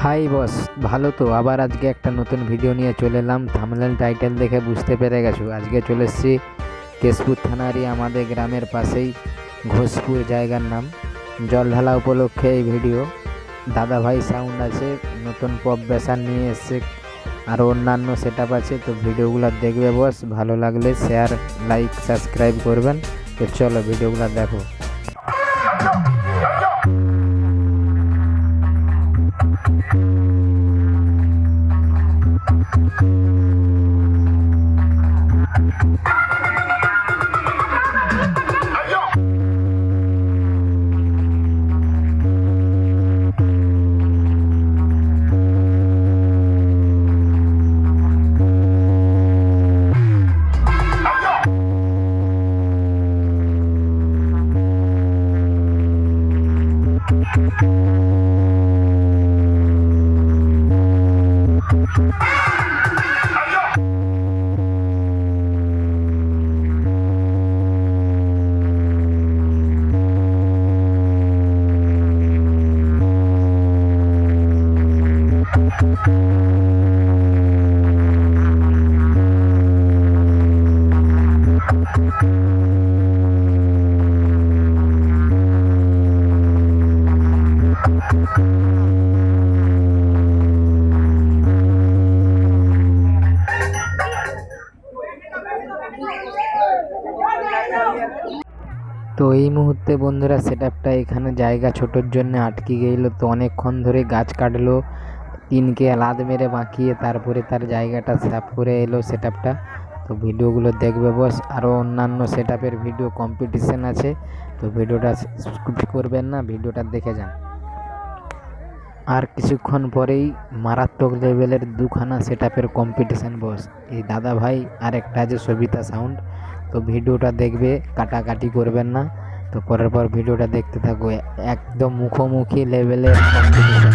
Hi boss, ভালো তো? আবার আজকে একটা নতুন ভিডিও নিয়ে চলে এলাম। থাম্বনেল টাইটেল দেখে বুঝতে পেরে গেছো, আজকে চলে এসেছি কেশপুর থানারই আমাদের গ্রামের পাশেই ঘোষপুর জায়গার নাম। জল ঢালা উপলক্ষে এই ভিডিও। দাদাভাই সাউন্ড আছে, নতুন পপ বেসান নিয়ে এসছে, আরও অন্যান্য সেট আপ আছে। তো ভিডিওগুলো দেখবে বস, ভালো লাগলে শেয়ার, লাইক, সাবস্ক্রাইব করবেন। তো চলো ভিডিওগুলো দেখো। তো এই মুহূর্তে বন্ধুরা সেটআপটা এখানে জায়গা ছোটোর জন্য আটকে গেল। তো অনেকক্ষণ ধরে গাছ কাটলো, তিনকে লাদ মেরে বাঁকিয়ে তারপরে তার জায়গাটা সাফ করে এলো সেটআপটা। তো ভিডিওগুলো দেখবে বস, আরও অন্যান্য সেটআপের ভিডিও কম্পিটিশান আছে। তো ভিডিওটা স্কিপ করবেন না, ভিডিওটা দেখে যান। আর কিছুক্ষণ পরেই মারাত্মক লেভেলের দুখানা সেটআপের কম্পিটিশান বস, এই দাদা ভাই আর একটা আছে সবিতা সাউন্ড। তো ভিডিওটা দেখবে, কাটাকাটি করবেন না। তো পরের পর ভিডিওটা দেখতে থাকো, একদম মুখোমুখি লেভেলের কম্পিটিশান।